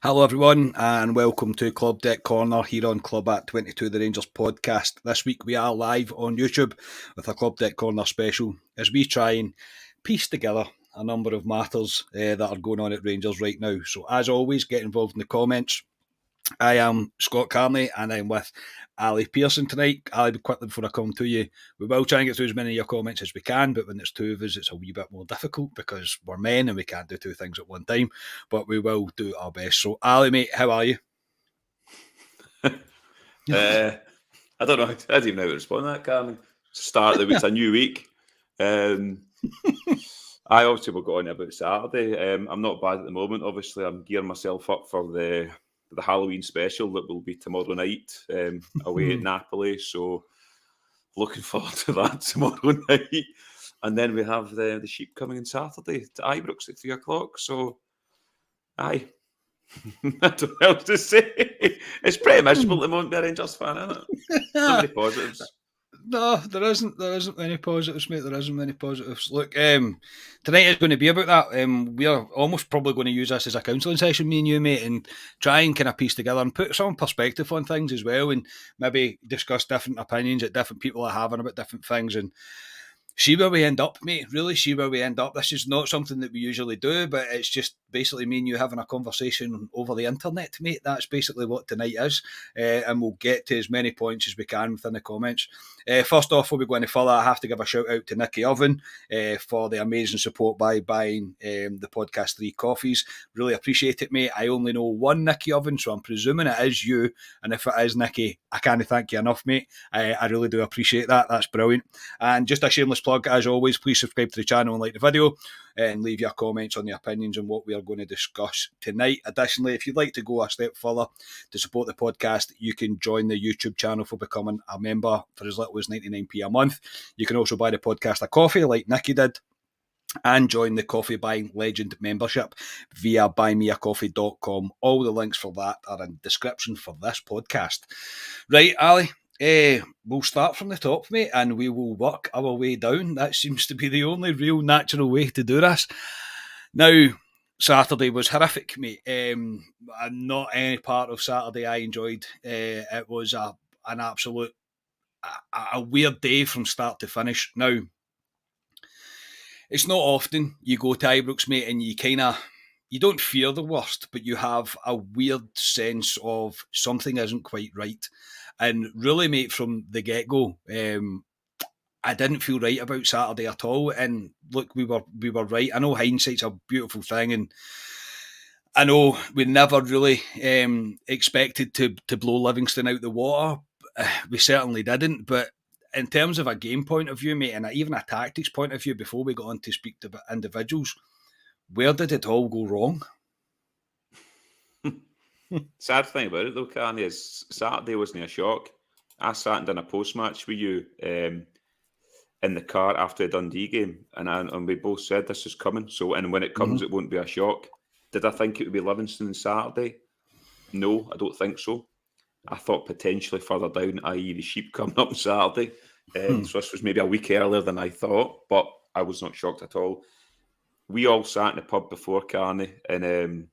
Hello everyone and welcome to Club Deck Corner here on Club at 22 The Rangers podcast. This week we are live on YouTube with a Club Deck Corner special as we try and piece together a number of matters that are going on at Rangers right now. So as always, get involved in the comments. I am Scott Carney and I'm with Ali Pearson tonight. Ali, quickly before I come to you, we will try and get through as many of your comments as we can, but when it's two of us, it's a wee bit more difficult because we're men and we can't do two things at one time, but we will do our best. So, Ali, mate, how are you? I don't know. I didn't even know how to respond to that, Carney. Start of the week, it's a new week. I obviously will go on about Saturday. I'm not bad at the moment. Obviously, I'm gearing myself up for the Halloween special that will be tomorrow night away at Napoli. So looking forward to that tomorrow night. And then we have the sheep coming on Saturday to Ibrox at 3 o'clock. So, aye. I don't know what to say. It's pretty miserable at the moment, being a Rangers fan, isn't it? Not many positives. No, there isn't many positives, mate. There isn't many positives. Look, tonight is going to be about that. We are almost probably going to use this as a counselling session, me and you, mate, and try and kind of piece together and put some perspective on things as well, and maybe discuss different opinions that different people are having about different things, and see where we end up, mate. Really see where we end up. This is not something that we usually do, but it's just basically me and you having a conversation over the internet, mate. That's basically what tonight is. And we'll get to as many points as we can within the comments. First off, before we go any further, I have to give a shout out to Nicky Oven for the amazing support by buying the podcast 3 coffees. Really appreciate it, mate. I only know one Nicky Oven, so I'm presuming it is you. And if it is Nicky, I can't thank you enough, mate. I really do appreciate that. That's brilliant. And just a shameless plug, as always, please subscribe to the channel and like the video and leave your comments on the opinions on what we are going to discuss tonight. Additionally, if you'd like to go a step further to support the podcast, you can join the YouTube channel for becoming a member for as little as 99p a month. You can also buy the podcast a coffee like Nicky did and join the Coffee Buying Legend membership via buymeacoffee.com. All the links for that are in the description for this podcast. Right, Ali, we'll start from the top, mate, and we will work our way down. That seems to be the only real natural way to do this. Now, Saturday was horrific, mate. Not any part of Saturday I enjoyed. It was an absolute a weird day from start to finish. Now, it's not often you go to Ibrox, mate, and you don't fear the worst, but you have a weird sense of something isn't quite right. And really, mate, from the get-go, I didn't feel right about Saturday at all. And look, we were right. I know hindsight's a beautiful thing, and I know we never really expected to blow Livingston out the water. We certainly didn't, but in terms of a game point of view, mate, and even a tactics point of view, before we got on to speak to individuals, where did it all go wrong? Sad thing about it, though, Carney, is Saturday wasn't a shock. I sat and done a post-match with you in the car after the Dundee game, and we both said this is coming. So, and when it comes, it won't be a shock. Did I think it would be Livingston on Saturday? No, I don't think so. I thought potentially further down, i.e. the sheep coming up on Saturday. So this was maybe a week earlier than I thought, but I was not shocked at all. We all sat in the pub before, Carney, and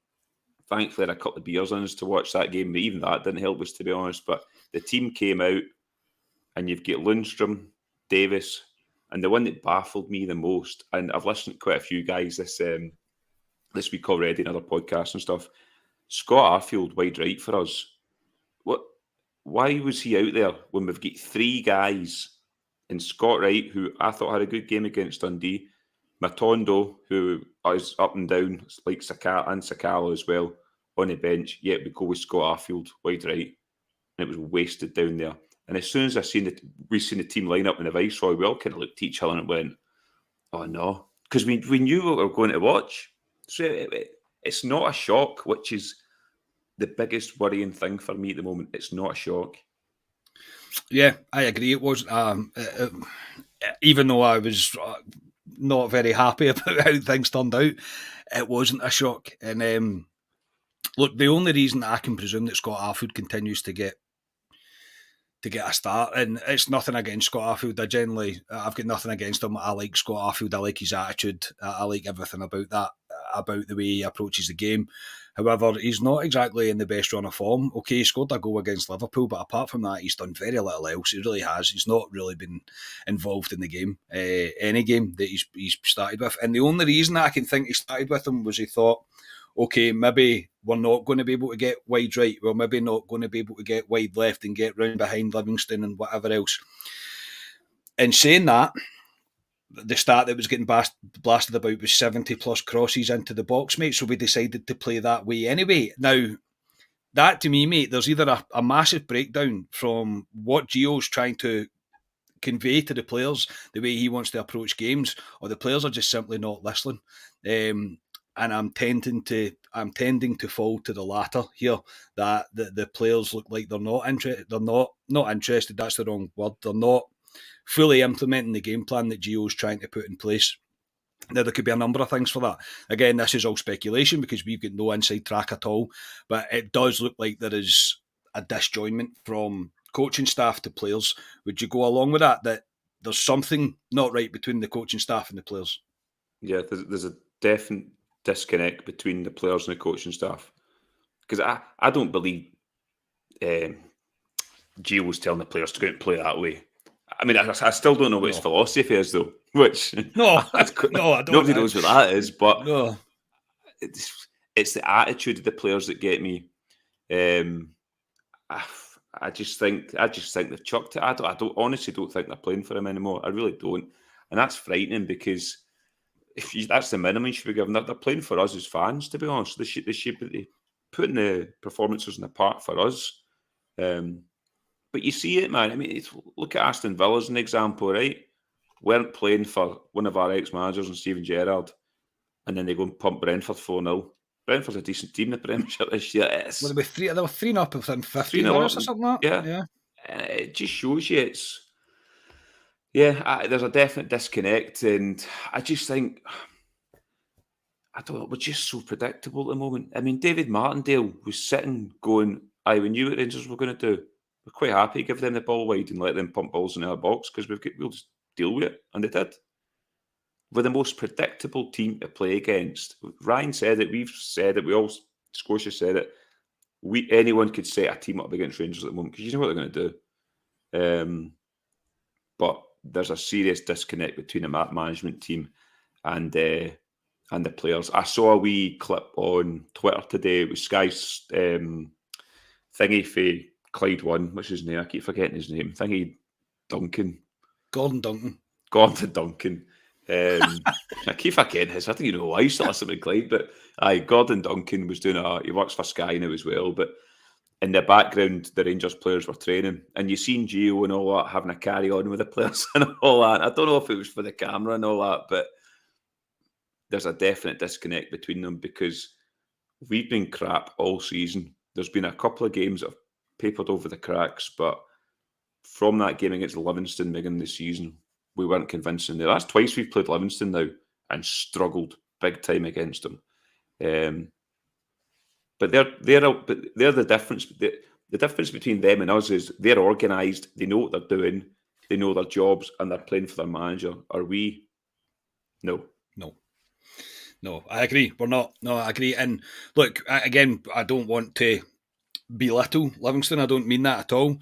thankfully had a couple of beers on us to watch that game, but even that didn't help us, to be honest. But the team came out, and you've got Lundstrom, Davis, and the one that baffled me the most, and I've listened to quite a few guys this week already in other podcasts and stuff, Scott Arfield wide right for us. Why was he out there when we've got 3 guys in Scott Wright, who I thought had a good game against Dundee, Matondo, who is up and down, like Sakala as well, on the bench, yet we go with Scott Arfield wide right, and it was wasted down there. And as soon as we seen the team line up in the Viceroy, we all kind of looked at each other and went, oh no, because we knew what we were going to watch. So it's not a shock, which is the biggest worrying thing for me at the moment. It's not a shock. Yeah, I agree. It was, even though I was not very happy about how things turned out, it wasn't a shock. And look, the only reason I can presume that Scott Arfield continues to get a start, and it's nothing against Scott Arfield. I've got nothing against him. I like Scott Arfield. I like his attitude. I like everything about that. about the way he approaches the game. However, he's not exactly in the best run of form. Okay, he scored a goal against Liverpool, but apart from that, he's done very little else. He really has. He's not really been involved in the game, any game that he's started with. And the only reason that I can think he started with him was he thought, okay, maybe we're not going to be able to get wide right. We're maybe not going to be able to get wide left and get round behind Livingston and whatever else. In saying that, the start that was getting blasted about was 70 plus crosses into the box, mate. So we decided to play that way anyway. Now, that to me, mate, there's either a massive breakdown from what Gio's trying to convey to the players, the way he wants to approach games, or the players are just simply not listening. And I'm tending to fall to the latter here. That the players look like they're not interested. They're not interested. That's the wrong word. They're not fully implementing the game plan that Gio's trying to put in place. Now, there could be a number of things for that. Again, this is all speculation because we've got no inside track at all. But it does look like there is a disjointment from coaching staff to players. Would you go along with that? That there's something not right between the coaching staff and the players? Yeah, there's a definite disconnect between the players and the coaching staff. Because I don't believe Gio was telling the players to go out and play that way. I mean, I still don't know what his philosophy is, though. Which no, I don't. Nobody knows what that is. But no, it's the attitude of the players that get me. I just think they've chucked it. I honestly don't think they're playing for him anymore. I really don't, and that's frightening because that's the minimum you should be given. They're playing for us as fans, to be honest. They should be putting the performances in the park for us. But you see it, man. I mean, look at Aston Villa as an example, right? Weren't playing for one of our ex-managers and Steven Gerrard, and then they go and pump Brentford 4-0. Brentford's a decent team in the Premiership this year. Well, they were 3-0 within 15 minutes or something like that. Yeah. It just shows you there's a definite disconnect, and I just think, I don't know, we're just so predictable at the moment. I mean, David Martindale was sitting going, we knew what Rangers were going to do. We're quite happy to give them the ball wide and let them pump balls in our box because we'll just deal with it, and they did. We're the most predictable team to play against. Ryan said it, we've said it, Scotia said it. Anyone could set a team up against Rangers at the moment because you know what they're going to do. But there's a serious disconnect between the management team and the players. I saw a wee clip on Twitter today. It was Sky's thingy for Clyde One, which is his name. I keep forgetting his name. Gordon Duncan. I keep forgetting his. I don't even know why I used to listen to Clyde, but Gordon Duncan was doing he works for Sky now as well. But in the background, the Rangers players were training, and you seen Gio and all that having a carry on with the players and all that. I don't know if it was for the camera and all that, but there's a definite disconnect between them because we've been crap all season. There's been a couple of games that have papered over the cracks, but from that game against Livingston beginning of the season, we weren't convincing there. That's twice we've played Livingston now and struggled big time against them. But they're the difference. The difference between them and us is they're organised. They know what they're doing. They know their jobs, and they're playing for their manager. Are we? No. I agree. We're not. No, I agree. And look, again, I don't want to belittle Livingston. I don't mean that at all.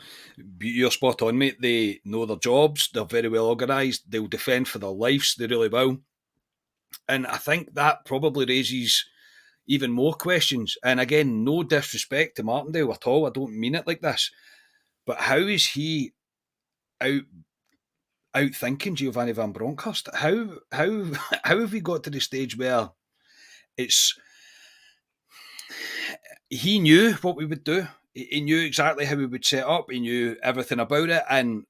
You're spot on, mate. They know their jobs. They're very well organised. They'll defend for their lives. They really will. And I think that probably raises even more questions. And again, no disrespect to Martindale at all. I don't mean it like this. But how is he outthinking Giovanni Van Bronckhorst? How have we got to the stage where he knew what we would do. He knew exactly how we would set up. He knew everything about it. And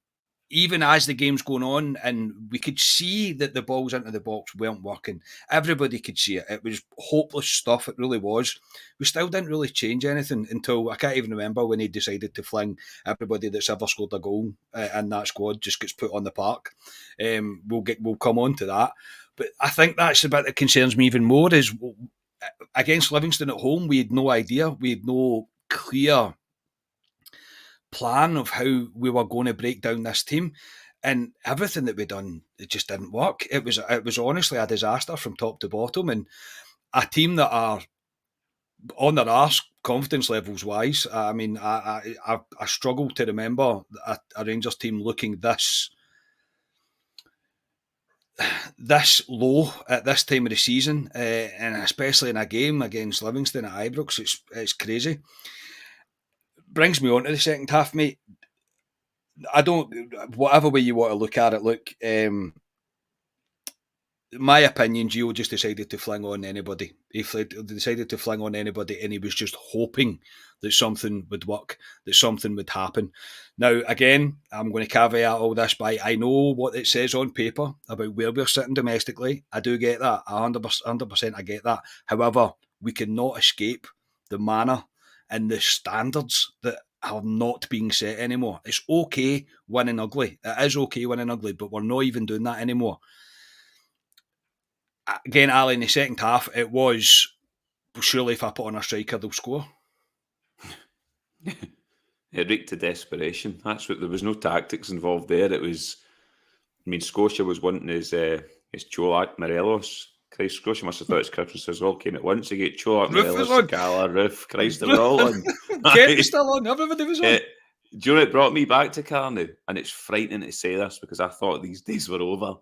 even as the game's going on, and we could see that the balls into the box weren't working. Everybody could see it. It was hopeless stuff. It really was. We still didn't really change anything until, I can't even remember when he decided to fling everybody that's ever scored a goal in that squad just gets put on the park. We'll come on to that. But I think that's the bit that concerns me even more is against Livingston at home, we had no idea. We had no clear plan of how we were going to break down this team, and everything that we done, it just didn't work. It was honestly a disaster from top to bottom, and a team that are on their arse confidence levels wise. I mean, I struggle to remember a Rangers team looking this low at this time of the season, and especially in a game against Livingston at Ibrox. It's crazy. Brings me on to the second half, mate. I don't, whatever way you want to look at it, look, my opinion, Gio just decided to fling on anybody. He decided to fling on anybody, and he was just hoping that something would work, that something would happen. Now, again, I'm going to caveat all this by I know what it says on paper about where we're sitting domestically. I do get that. 100% I get that. However, we cannot escape the manner and the standards that are not being set anymore. It's okay winning ugly. It is okay winning ugly, but we're not even doing that anymore. Again, Ali, in the second half, it was surely if I put on a striker, they'll score. It reeked to desperation. That's what, there was no tactics involved there. It was, I mean, Scotia was wanting his Cholak Morelos. Christ, Scotia must have thought his Christmas as well came at once. He get Cholak Morelos, Sakala, Roof, Christ, they were all on. Kent still on, everybody was on. Do you know it brought me back to Carney? And it's frightening to say this because I thought these days were over.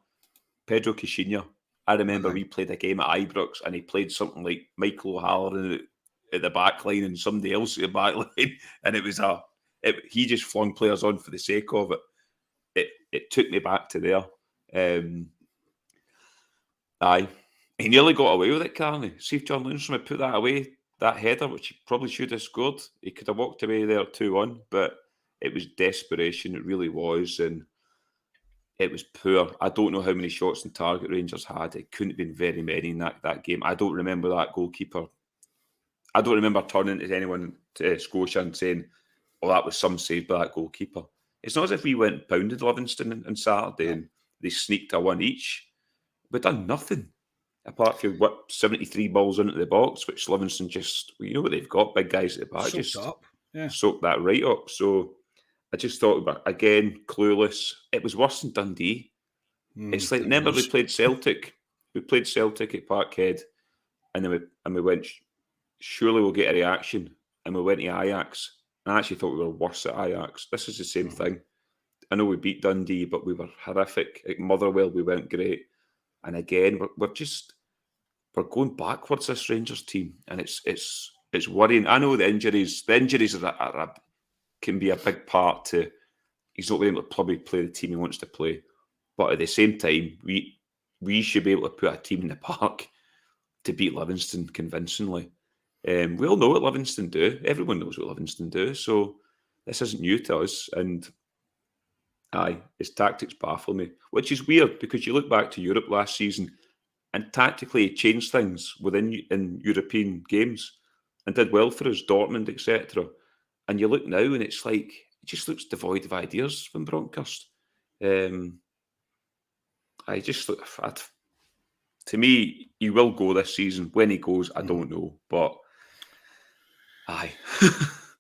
Pedro Caixinha. I remember we played a game at Ibrox and he played something like Michael O'Halloran at the back line and somebody else at the back line. And it was he just flung players on for the sake of it. It took me back to there. Aye. He nearly got away with it, Carney. See if John Lundstrom had put that away, that header, which he probably should have scored. He could have walked away there 2-1, but it was desperation. It really was. And it was poor. I don't know how many shots on target Rangers had. It couldn't have been very many in that game. I don't remember that goalkeeper. I don't remember turning to anyone to Scotia and saying, oh, that was some save by that goalkeeper. It's not as if we went and pounded Livingston on Saturday and they sneaked a one each. We've done nothing. Apart from 73 balls into the box, which Livingston just, you know what they've got, big guys at the back, just soaked that right up. So I just thought about, again, clueless. It was worse than Dundee. It's like, remember we played Celtic. We played Celtic at Parkhead, and then we went, surely we'll get a reaction. And we went to Ajax. And I actually thought we were worse at Ajax. This is the same thing. I know we beat Dundee, but we were horrific. At Motherwell, we went great. And again, we're going backwards, this Rangers team. And it's worrying. I know the injuries can be a big part to he's not been able to probably play the team he wants to play. But at the same time, we should be able to put a team in the park to beat Livingston convincingly. We all know what Livingston do. Everyone knows what Livingston do. So this isn't new to us. And his tactics baffle me, which is weird because you look back to Europe last season and tactically he changed things in European games and did well for us, Dortmund, etc. And you look now and it's like, it just looks devoid of ideas from Bronkhorst. To me, he will go this season. When he goes, I don't know. But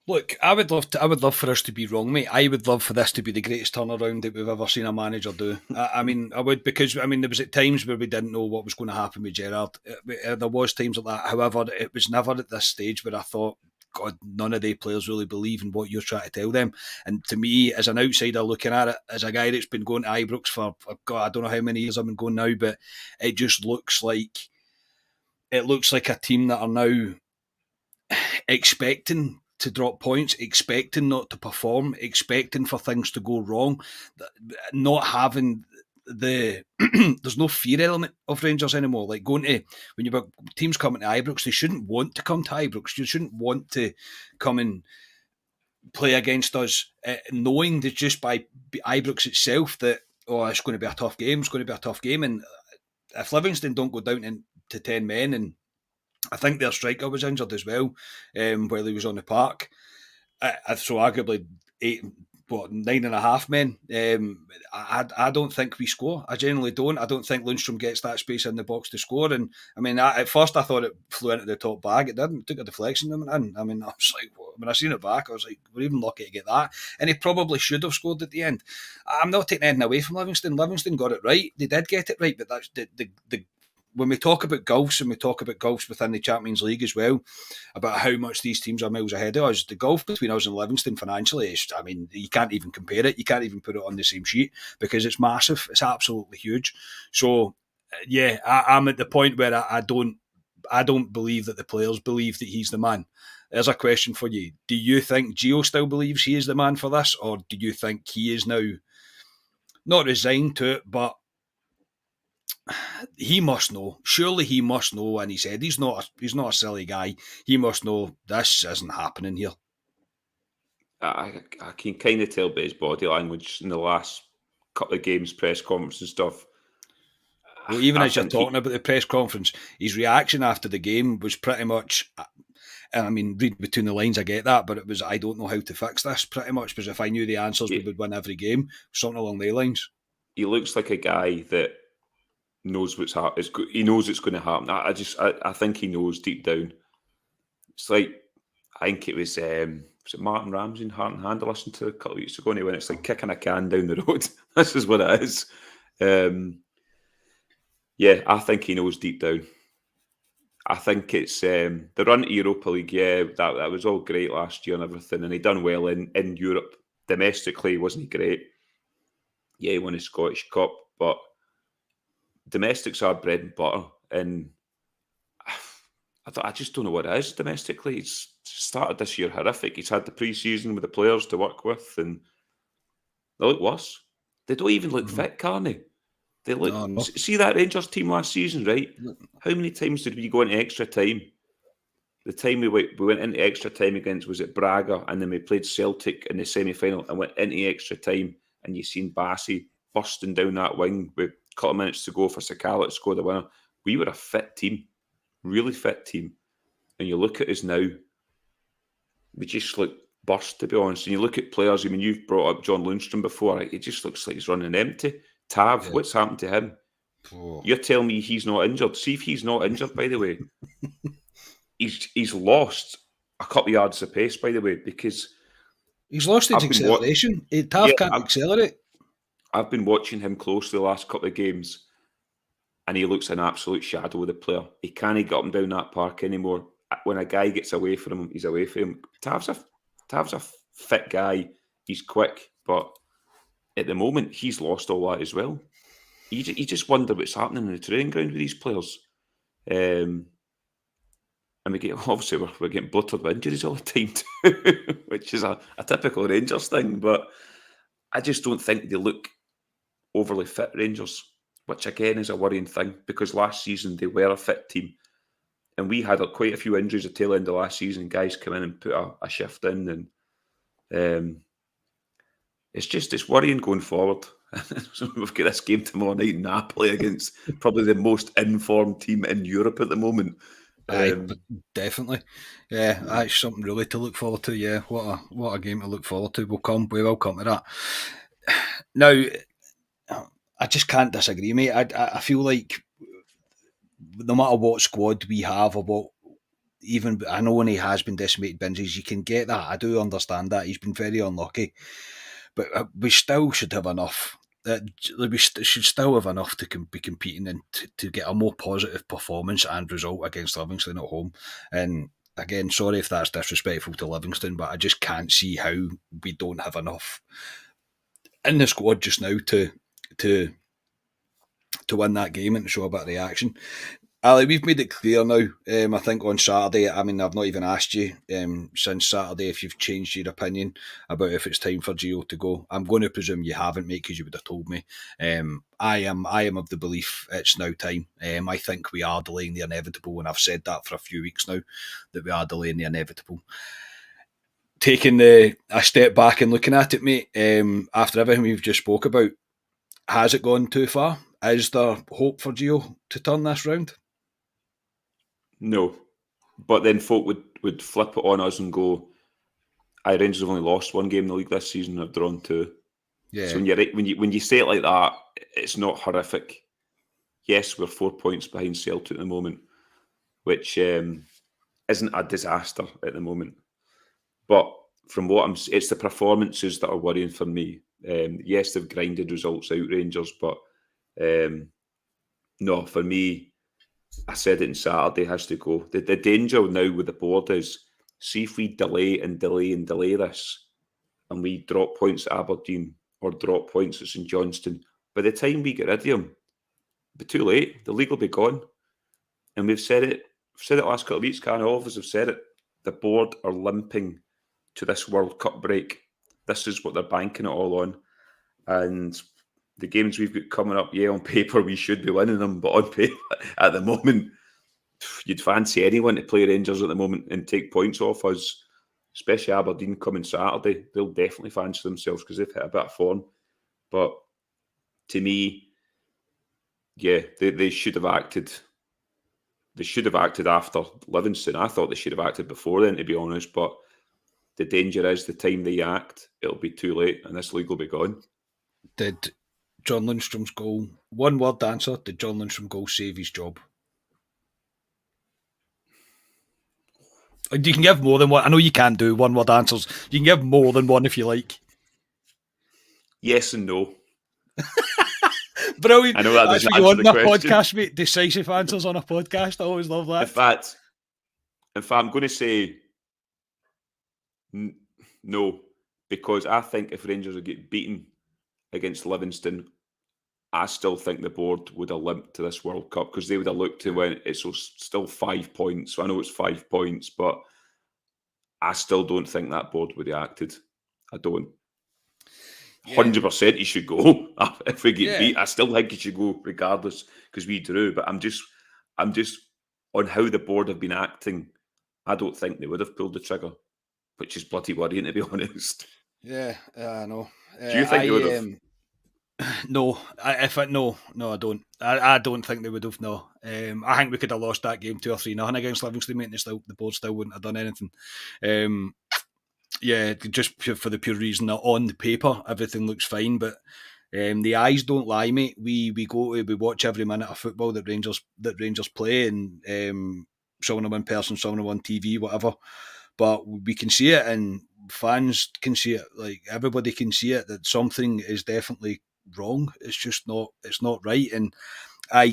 Look, I would love for us to be wrong, mate. I would love for this to be the greatest turnaround that we've ever seen a manager do. I would, because there was at times where we didn't know what was going to happen with Gerrard. There was times like that. However, it was never at this stage where I thought, God, none of the players really believe in what you're trying to tell them. And to me, as an outsider looking at it, as a guy that's been going to Ibrox for God, I don't know how many years I've been going now, but it just looks like a team that are now expecting to drop points, expecting not to perform, expecting for things to go wrong, not having there's no fear element of Rangers anymore. Like when you've got teams coming to Ibrox, they shouldn't want to come to Ibrox. You shouldn't want to come and play against us, knowing that just by Ibrox itself that it's going to be a tough game. And if Livingston don't go down to 10 men, and I think their striker was injured as well while he was on the park, so arguably 9.5 men. I don't think we score. I genuinely don't. I don't think Lundstrom gets that space in the box to score. And I mean, at first I thought it flew into the top bag. It didn't. It took a deflection and went in. I mean, I was like, when I seen it back, I was like, we're even lucky to get that. And he probably should have scored at the end. I'm not taking anything away from Livingston. Livingston got it right. They did get it right, but that's the when we talk about gulfs, and we talk about gulfs within the Champions League as well, about how much these teams are miles ahead of us, the gulf between us and Livingston financially is, I mean, you can't even compare it. You can't even put it on the same sheet because it's massive. It's absolutely huge. So, yeah, I'm at the point where I don't believe that the players believe that he's the man. There's a question for you. Do you think Gio still believes he is the man for this, or do you think he is now not resigned to it, but he must know. Surely he must know in his head. He's not a silly guy. He must know this isn't happening here. I can kind of tell by his body language in the last couple of games, press conference and stuff. Well, even as you're talking about the press conference, his reaction after the game was pretty much, and I mean, reading between the lines, I get that, but it was, I don't know how to fix this, pretty much, because if I knew the answers, we would win every game. Something along those lines. He looks like a guy that knows what's happening. He knows it's going to happen. I think he knows deep down. It's like, I think it was it Martin Ramsey in Heart and Hand I listened to a couple of weeks ago, and when it's like kicking a can down the road. This is what it is. Yeah, I think he knows deep down. I think it's the run to Europa League. Yeah, that was all great last year and everything, and he done well in Europe. Domestically, wasn't he great? Yeah, he won a Scottish Cup, but domestics are bread and butter, and I just don't know what it is domestically. It's started this year horrific. He's had the pre-season with the players to work with, and they look worse. They don't even look fit, Carney. They look. No. See that Rangers team last season, right? How many times did we go into extra time? The time we went into extra time against, was it Braga, and then we played Celtic in the semi-final and went into extra time, and you seen Bassey busting down that wing with a couple of minutes to go for Sakala to score the winner. We were a fit team, really fit team. And you look at us now, we just look burst, to be honest. And you look at players, I mean, you've brought up John Lundstrom before, it just looks like he's running empty. Tav, what's happened to him? Oh. You're telling me he's not injured? See if he's not injured, by the way. He's lost a couple of yards of pace, by the way, because he's lost his acceleration. Tav can't accelerate. I've been watching him closely the last couple of games, and he looks an absolute shadow of the player. He can't get up and down that park anymore. When a guy gets away from him, he's away from him. Tav's a fit guy. He's quick, but at the moment, he's lost all that as well. You just wonder what's happening in the training ground with these players. And we get, obviously, we're getting bluttered with injuries all the time too, which is a typical Rangers thing. But I just don't think they look overly fit, Rangers, which again is a worrying thing, because last season they were a fit team. And we had quite a few injuries at the tail end of last season. Guys come in and put a shift in, and it's worrying going forward. So we've got this game tomorrow night in Napoli against probably the most informed team in Europe at the moment. Definitely, yeah, that's something really to look forward to. Yeah, what a game to look forward to. We will come to that. Now, I just can't disagree, mate. I feel like no matter what squad we have, or what, even I know when he has been decimated binges, you can get that. I do understand that he's been very unlucky, but we still should have enough. We should still have enough to be competing and to get a more positive performance and result against Livingston at home. And again, sorry if that's disrespectful to Livingston, but I just can't see how we don't have enough in the squad just now to win that game and to show a bit of reaction. Ali, we've made it clear now, I think on Saturday, I mean, I've not even asked you since Saturday if you've changed your opinion about if it's time for Gio to go. I'm going to presume you haven't, mate, because you would have told me. I am of the belief it's now time. I think we are delaying the inevitable, and I've said that for a few weeks now, that we are delaying the inevitable. Taking a step back and looking at it, mate, after everything we've just spoke about, has it gone too far? Is there hope for Gio to turn this round? No, but then folk would flip it on us and go, Rangers have only lost one game in the league this season, have drawn two. Yeah. So when you say it like that, it's not horrific. Yes, we're 4 points behind Celtic at the moment, which isn't a disaster at the moment. But from what it's the performances that are worrying for me. Yes, they've grinded results out, Rangers, but no, for me, I said it on Saturday, has to go. The danger now with the board is, see if we delay and delay and delay this, and we drop points at Aberdeen or drop points at St Johnstone, by the time we get rid of them, it'll be too late. The league will be gone. And we've said it last couple of weeks, Karen, all of us have said it. The board are limping to this World Cup break. This is what they're banking it all on. And the games we've got coming up, on paper we should be winning them, but on paper at the moment, you'd fancy anyone to play Rangers at the moment and take points off us, especially Aberdeen coming Saturday. They'll definitely fancy themselves because they've hit a bit of form. But to me, they should have acted. They should have acted after Livingston. I thought they should have acted before then, to be honest. But the danger is the time they act, it'll be too late and this league will be gone. Did John Lundstrom's goal, one word answer, did John Lundstrom goal save his job? You can give more than one. I know you can do one word answers. You can give more than one if you like. Yes and no. Brilliant. I know that doesn't answer the question. Podcast, mate. Decisive answers on a podcast. I always love that. In fact, I'm going to say no, because I think if Rangers would get beaten against Livingston, I still think the board would have limped to this World Cup because they would have looked to when it's still 5 points. So I know it's 5 points, but I still don't think that board would have acted. I don't. 100% he should go. If we get beat, I still think he should go regardless because we drew. But I'm just on how the board have been acting. I don't think they would have pulled the trigger, which is bloody worrying, to be honest. Yeah, I know. Do you think they would have? No, I don't. I don't think they would have. No, I think we could have lost that game 2 or 3-0 against Livingston, mate, and the board still wouldn't have done anything. Just for the pure reason that on the paper everything looks fine, but the eyes don't lie, mate. We watch every minute of football that Rangers play, and some of them in person, some of them on TV, whatever. But we can see it, and fans can see it. Like everybody can see it that something is definitely wrong. It's just not. It's not right. And I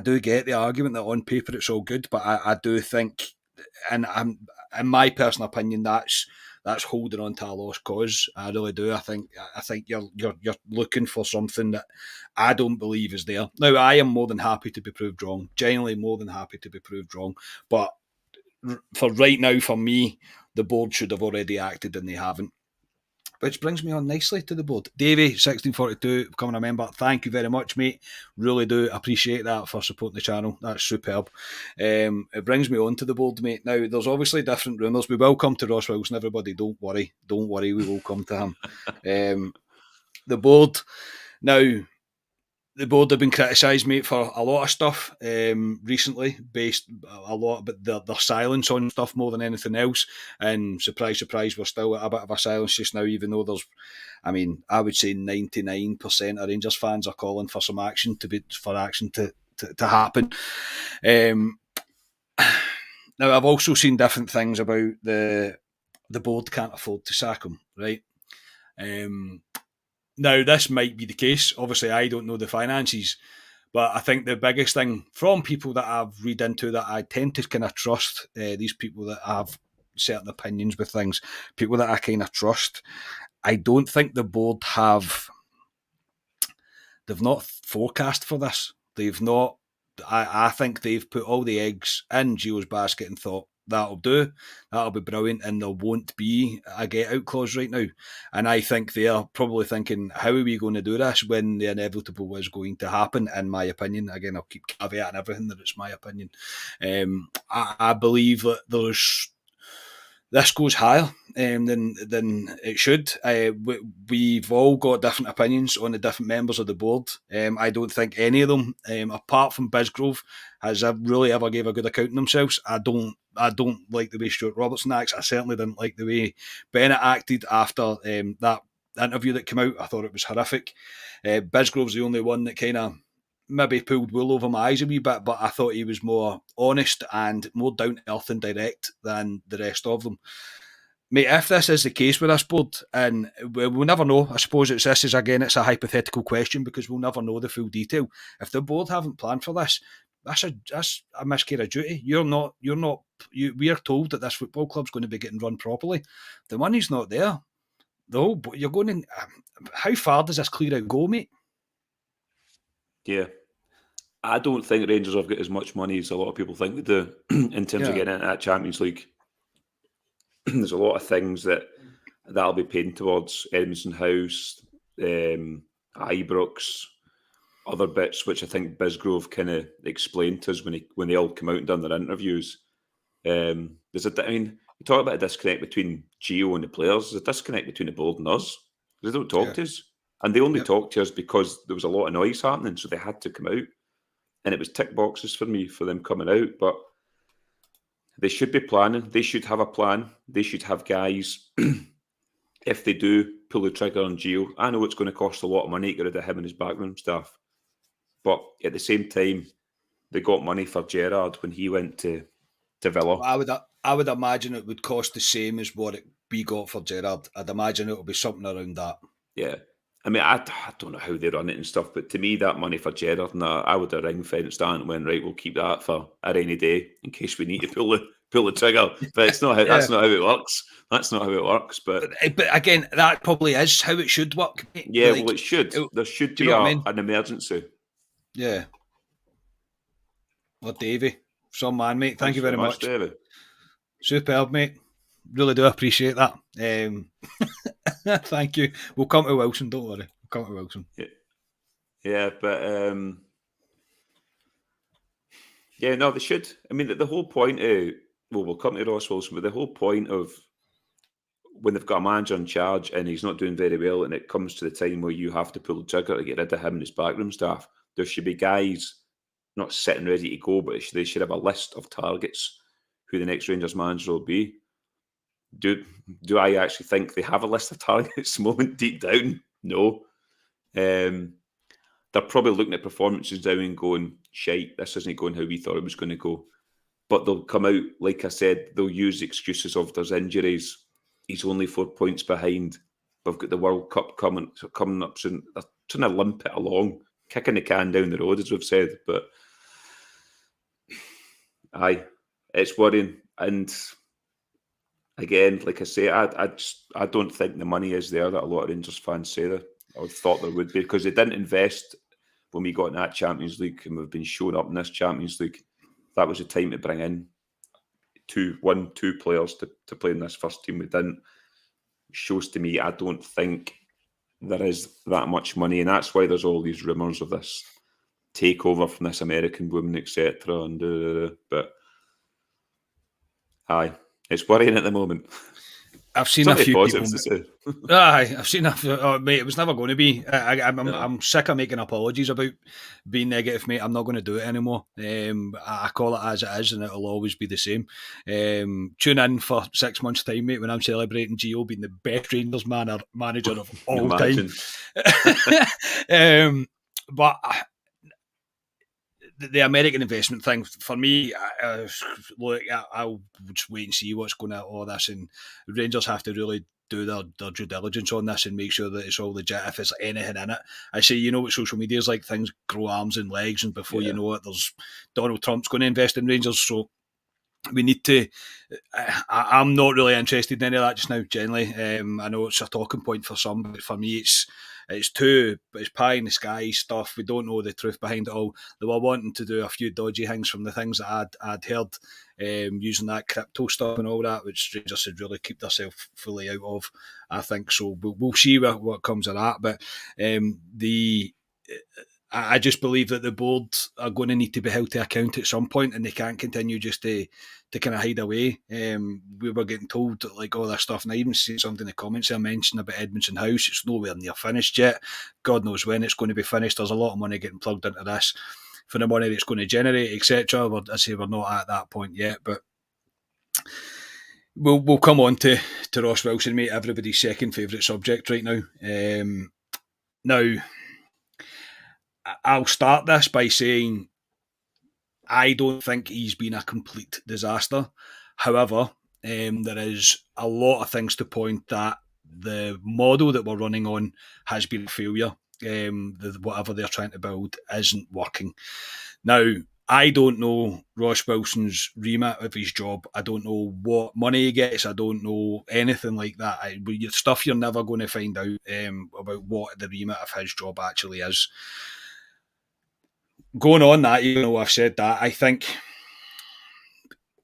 do get the argument that on paper it's all good, but I do think, and I'm in my personal opinion, that's holding on to a lost cause. I really do. I think you're looking for something that I don't believe is there. Now, I am more than happy to be proved wrong. Genuinely more than happy to be proved wrong. But for right now, for me, the board should have already acted and they haven't. Which brings me on nicely to the board. Davey, 1642, becoming a member. Thank you very much, mate. Really do appreciate that for supporting the channel. That's superb. It brings me on to the board, mate. Now, there's obviously different rumours. We will come to Ross Wilson, everybody. Don't worry. Don't worry, we will come to him. The board. Now, the board have been criticised, mate, for a lot of stuff recently, based a lot, but their silence on stuff more than anything else. And surprise, surprise, we're still at a bit of a silence just now, even though there's, I would say 99% of Rangers fans are calling for some action to happen. Now, I've also seen different things about the board can't afford to sack him, right? Now, this might be the case. Obviously, I don't know the finances, but I think the biggest thing from people that I've read into that I tend to kind of trust, these people that have certain opinions with things, people that I kind of trust, I don't think the board they've not forecast for this. They've not, I think they've put all the eggs in Gio's basket and thought, that'll do, that'll be brilliant, and there won't be a get out clause right now. And I think they're probably thinking, how are we going to do this when the inevitable is going to happen, in my opinion. Again, I'll keep caveating everything that it's my opinion. I believe that this goes higher than it should. We've all got different opinions on the different members of the board. I don't think any of them, apart from Bisgrove, has really ever gave a good account of themselves. I don't like the way Stuart Robertson acts. I certainly didn't like the way Bennett acted after that interview that came out. I thought it was horrific. Bisgrove's the only one that kind of maybe pulled wool over my eyes a wee bit, but I thought he was more honest and more down to earth and direct than the rest of them. Mate, if this is the case with this board, and we'll never know, I suppose it's a hypothetical question because we'll never know the full detail. If the board haven't planned for this, that's a miscarriage of duty. We are told that this football club's going to be getting run properly. The money's not there. Though, but you're going in. How far does this clear out go, mate? Yeah. I don't think Rangers have got as much money as a lot of people think they do in terms of getting into that Champions League. There's a lot of things that'll be paid towards Edmondson House, Ibrox, other bits, which I think Bisgrove kind of explained to us when they all come out and done their interviews. You talk about a disconnect between Gio and the players. There's a disconnect between the board and us. They don't talk to us. And they only talk to us because there was a lot of noise happening, so they had to come out. And it was tick boxes for me for them coming out. But they should be planning. They should have a plan. They should have guys. If they do pull the trigger on Gio, I know it's going to cost a lot of money to get rid of him and his backroom staff. But at the same time, they got money for Gerrard when he went to Villa. Well, I would imagine it would cost the same as what we got for Gerrard. I'd imagine it will be something around that. Yeah. I mean, I don't know how they run it and stuff, but to me, that money for Gerrard, I would have ring-fenced that and went, right, we'll keep that for a rainy day in case we need to pull the trigger. But it's not how that's not how it works. That's not how it works. But again, that probably is how it should work. Yeah, well, it should. There should be an emergency. Yeah. Well, Davey, some man, mate. Thank you very much. David. Superb, mate. Really do appreciate that. Thank you. We'll come to Wilson, don't worry. We'll come to Wilson. Yeah, but no, they should. I mean, the whole point of, we'll come to Ross Wilson, but the whole point of when they've got a manager in charge and he's not doing very well and it comes to the time where you have to pull the trigger to get rid of him and his backroom staff, there should be guys not sitting ready to go, but they should have a list of targets who the next Rangers manager will be. Do I actually think they have a list of targets at the moment deep down? No. They're probably looking at performances now and going, shite, this isn't going how we thought it was going to go. But they'll come out, like I said, they'll use excuses of there's injuries. He's only 4 points behind. We've got the World Cup coming up soon. They're trying to limp it along, kicking the can down the road, as we've said. But aye, it's worrying. And again, like I say, I don't think the money is there that a lot of Rangers fans say that. I would thought there would be, because they didn't invest when we got in that Champions League and we've been showing up in this Champions League. That was the time to bring in two players to play in this first team. We didn't. Shows to me, I don't think there is that much money, and that's why there's all these rumours of this takeover from this American woman, etc. But aye, it's worrying at the moment. I've seen a few people. Aye, I've seen mate, it was never going to be. I'm sick of making apologies about being negative, mate. I'm not going to do it anymore. I call it as it is, and it'll always be the same. Tune in for 6 months' time, mate, when I'm celebrating Gio being the best Rangers manager of all time. But the American investment thing, for me, look, I'll just wait and see what's going to all this, and Rangers have to really do their due diligence on this and make sure that it's all legit. If there's anything in it, I say, you know what social media is like, things grow arms and legs, and before you know it, there's Donald Trump's going to invest in Rangers. So we need to. I'm not really interested in any of that just now. Generally, I know it's a talking point for some, but for me, it's pie in the sky stuff. We don't know the truth behind it all. They were wanting to do a few dodgy things from the things that I'd heard, using that crypto stuff and all that, which Rangers should really keep themselves fully out of, I think. So we'll see what comes of that. But I just believe that the board are going to need to be held to account at some point, and they can't continue just to kind of hide away. We were getting told like all this stuff, and I even seen something in the comments I mentioned about Edmondson House. It's nowhere near finished yet. God knows when it's going to be finished. There's a lot of money getting plugged into this for the money it's going to generate, etc. I say we're not at that point yet, but we'll come on to Ross Wilson, mate. Everybody's second favourite subject right now. Now, I'll start this by saying I don't think he's been a complete disaster. However, there is a lot of things to point that the model that we're running on has been a failure. Whatever they're trying to build isn't working. Now, I don't know Ross Wilson's remit of his job. I don't know what money he gets. I don't know anything like that. Stuff you're never going to find out about what the remit of his job actually is. Going on that, even though I've said that, I think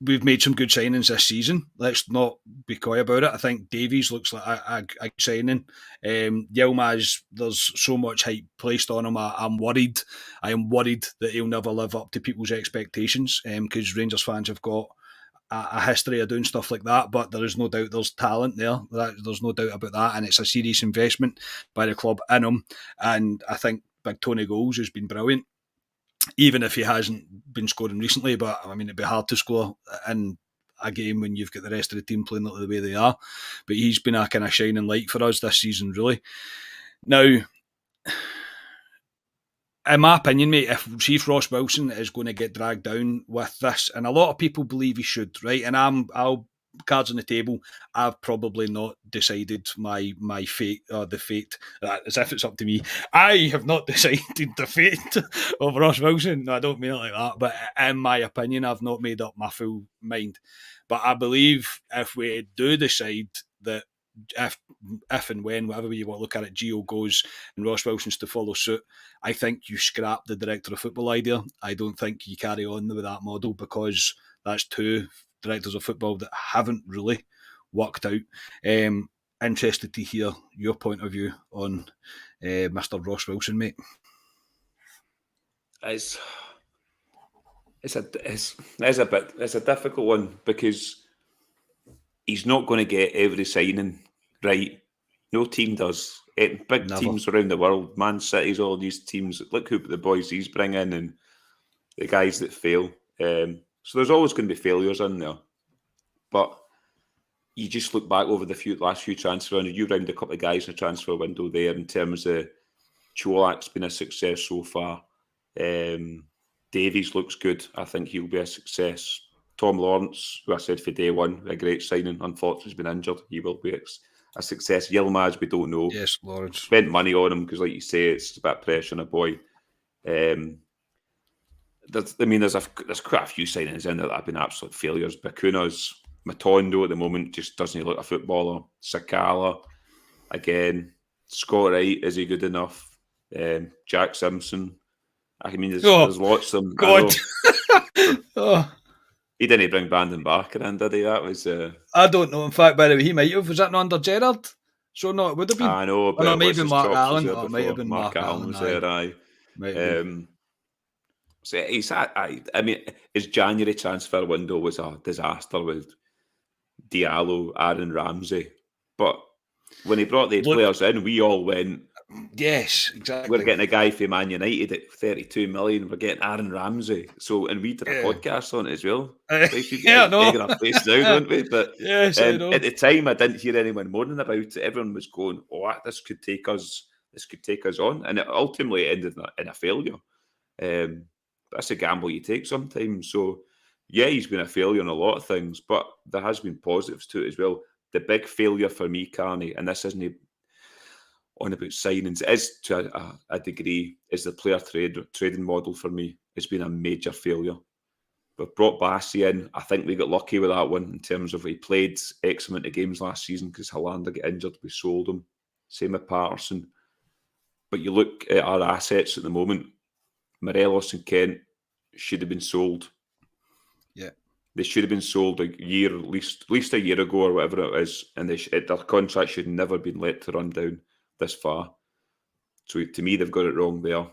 we've made some good signings this season. Let's not be coy about it. I think Davies looks like a signing. Yilmaz, there's so much hype placed on him. I'm worried. I am worried that he'll never live up to people's expectations because Rangers fans have got a history of doing stuff like that, but there is no doubt there's talent there. There's no doubt about that, and it's a serious investment by the club in him. And I think Big Tony Goals has been brilliant, even if he hasn't been scoring recently. But I mean, it'd be hard to score in a game when you've got the rest of the team playing the way they are. But he's been a kind of shining light for us this season, really. Now, in my opinion, mate, if Ross Wilson is going to get dragged down with this, and a lot of people believe he should, right? And I'll cards on the table. I've probably not decided my fate or the fate as if it's up to me. I have not decided the fate of Ross Wilson. No, I don't mean it like that. But in my opinion, I've not made up my full mind. But I believe if we do decide that if and when, whatever way you want to look at it, Gio goes and Ross Wilson's to follow suit, I think you scrap the director of football idea. I don't think you carry on with that model because that's two directors of football that haven't really worked out. Interested to hear your point of view on Mr. Ross Wilson, mate. It's a difficult one because he's not going to get every signing right. No team does. Big teams around the world, Man City's, all these teams. Look who the boys he's bringing and the guys that fail. So there's always going to be failures in there. But you just look back over the last few transfer windows. You round a couple of guys in the transfer window there in terms of Cholak's been a success so far. Davies looks good. I think he'll be a success. Tom Lawrence, who I said for day one, a great signing. Unfortunately, he's been injured. He will be a success. Yilmaz, we don't know. Yes, Lawrence. Spent money on him because, like you say, it's a bit of pressure on a boy. There's quite a few signings in there that have been absolute failures. Bakuna's Matondo at the moment just doesn't look a footballer. Sakala, again. Scott Wright, is he good enough? Jack Simpson. I mean, there's lots of them. God. He didn't bring Brandon Barker in, did he? That was... I don't know. In fact, by the way, he might have. Was that not under Gerrard? So no, it would have been. I know, but it might have been Mark Allen. It might have been Mark Allen was there, aye. So I mean, his January transfer window was a disaster with Diallo, Aaron Ramsey. But when he brought the players in, we all went, yes, exactly. We're getting a guy from Man United at 32 million. We're getting Aaron Ramsey. And we did a podcast on it as well. Taking our place now, don't we? But yes, at the time, I didn't hear anyone moaning about it. Everyone was going, "Oh, this could take us on," and it ultimately ended in a failure. That's a gamble you take sometimes. So, yeah, he's been a failure on a lot of things, but there has been positives to it as well. The big failure for me, Carney, and this isn't on about signings, it is to a degree, is the player trading model for me. It's been a major failure. We've brought Bassi in. I think we got lucky with that one in terms of he played X amount of games last season because Hollander got injured. We sold him. Same with Patterson. But you look at our assets at the moment, Morelos and Kent should have been sold. Yeah. They should have been sold at least a year ago or whatever it is, and their contract should never have been let to run down this far. So to me, they've got it wrong there.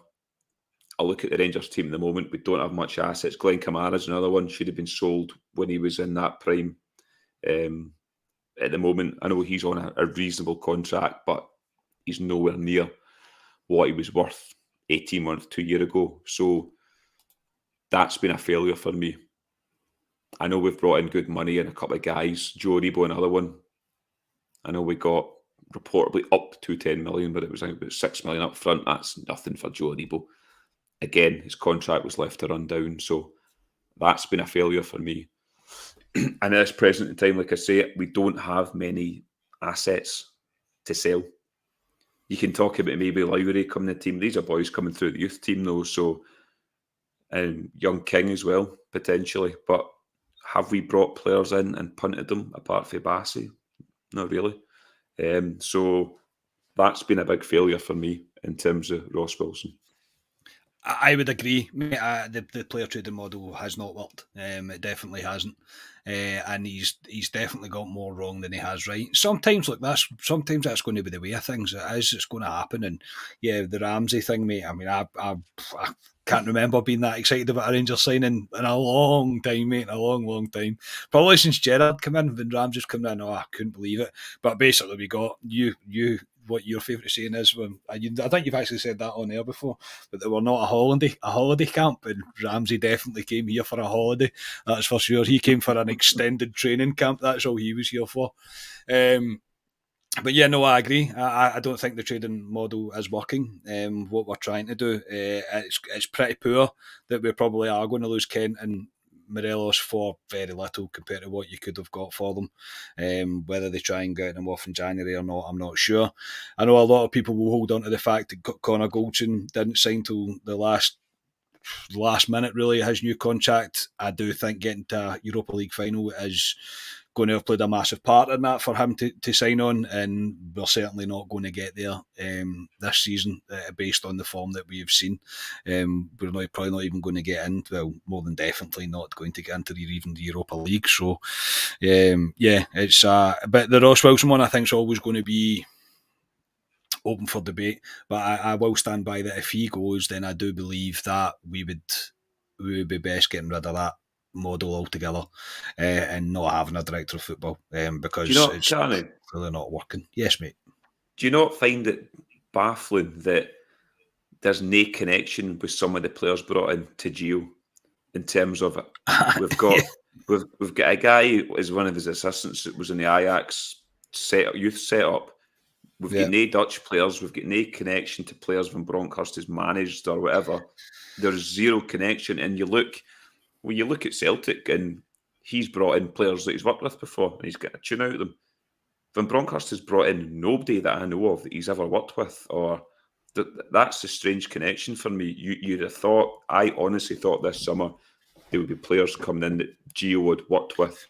I look at the Rangers team at the moment, we don't have much assets. Glenn Kamara's another one, should have been sold when he was in that prime. At the moment, I know he's on a reasonable contract, but he's nowhere near what he was worth 18 months, 2 years ago. So that's been a failure for me. I know we've brought in good money and a couple of guys. Joe Rebo, another one. I know we got reportedly up to 10 million, but it was about 6 million up front. That's nothing for Joe Rebo. Again, his contract was left to run down. So that's been a failure for me. And at this present time, like I say, we don't have many assets to sell. You can talk about maybe Lowry coming to the team. These are boys coming through the youth team though. So and young King as well, potentially. But have we brought players in and punted them apart from Bassey? Not really. So that's been a big failure for me in terms of Ross Wilson. I would agree. The player trading model has not worked. It definitely hasn't, and he's definitely got more wrong than he has right. Sometimes that's going to be the way of things. It's going to happen. And yeah, the Ramsey thing, mate. I mean, I can't remember being that excited about a Rangers signing in a long time, mate. In a long time. Probably since Gerrard came in. When Ramsey's come in, I couldn't believe it. But basically, we got you. What your favourite saying is when I think you've actually said that on air before, but they were not a holiday camp, and Ramsey definitely came here for a holiday. That's for sure. He came for an extended training camp. That's all he was here for. But yeah, no, I agree. I don't think the trading model is working. What we're trying to do, it's pretty poor that we probably are going to lose Kent and Morelos for very little compared to what you could have got for them. Whether they try and get them off in January or not, I'm not sure. I know a lot of people will hold on to the fact that Connor Goldson didn't sign till the last minute, really, his new contract. I do think getting to a Europa League final is going to have played a massive part in that for him to sign on, and we're certainly not going to get there this season based on the form that we've seen. We're probably not even going to get in, well, more than definitely not going to get into even the Europa League. So, yeah, it's but the Ross Wilson one I think is always going to be open for debate, but I will stand by that if he goes, then I do believe that we would be best getting rid of that model altogether and not having a director of football because it's really not working. Yes, mate. Do you not find it baffling that there's no connection with some of the players brought in to Gio in terms of it? We've got we've got a guy who is one of his assistants that was in the Ajax youth setup. We've got no Dutch players. We've got no connection to players when Bronkhurst is managed or whatever. There's zero connection. And you look at Celtic and he's brought in players that he's worked with before and he's got a tune out of them. Van Bronckhorst has brought in nobody that I know of that he's ever worked with, or that's a strange connection for me. You'd have thought, I honestly thought this summer there would be players coming in that Gio had worked with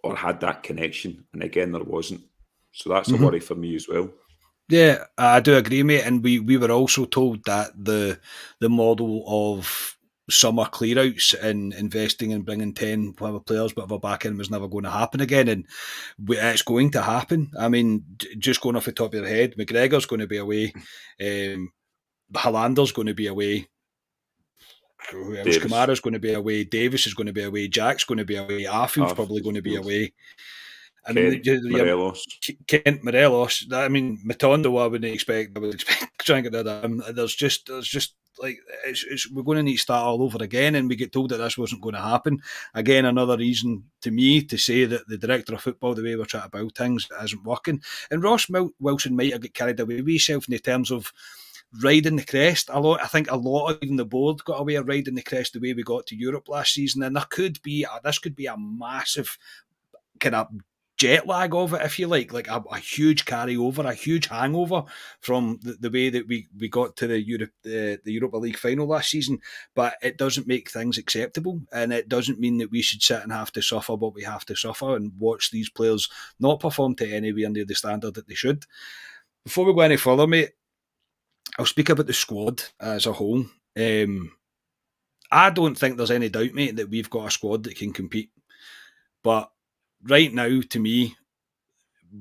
or had that connection, and again, there wasn't. So that's a worry for me as well. Yeah, I do agree, mate. And we were also told that the model of summer clearouts and investing and bringing 10 players but back in was never going to happen again, and it's going to happen. I mean, just going off the top of your head, McGregor's going to be away, Hollander's going to be away, Kamara's going to be away, Davis is going to be away, Jack's going to be away, Arfield's probably going to be away. And Morelos. Kent Morelos. I mean, Matondo, I would expect trying to get rid of him. There's just like we're going to need to start all over again, and we get told that this wasn't going to happen. Again, another reason to me to say that the director of football, the way we're trying to build things, isn't working. And Ross Wilson might have got carried away with himself in the terms of riding the crest. I think a lot of even the board got away of riding the crest the way we got to Europe last season, and this could be a massive kind of jet lag of it, if you like a huge carryover, a huge hangover from the way that we got to the Europa League final last season. But it doesn't make things acceptable, and it doesn't mean that we should sit and have to suffer what we have to suffer and watch these players not perform to anywhere near the standard that they should. Before we go any further, mate, I'll speak about the squad as a whole. I don't think there's any doubt, mate, that we've got a squad that can compete. But right now, to me,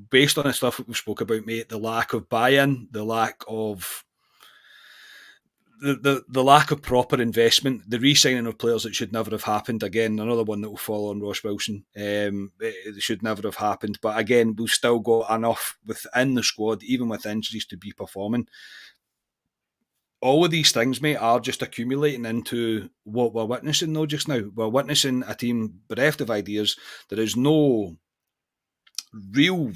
based on the stuff that we spoke about, mate, the lack of buy-in, the lack of the lack of proper investment, the re-signing of players that should never have happened. Again, another one that will fall on Ross Wilson. It should never have happened. But again, we've still got enough within the squad, even with injuries, to be performing. All of these things, mate, are just accumulating into what we're witnessing, though, just now. We're witnessing a team bereft of ideas. There is no real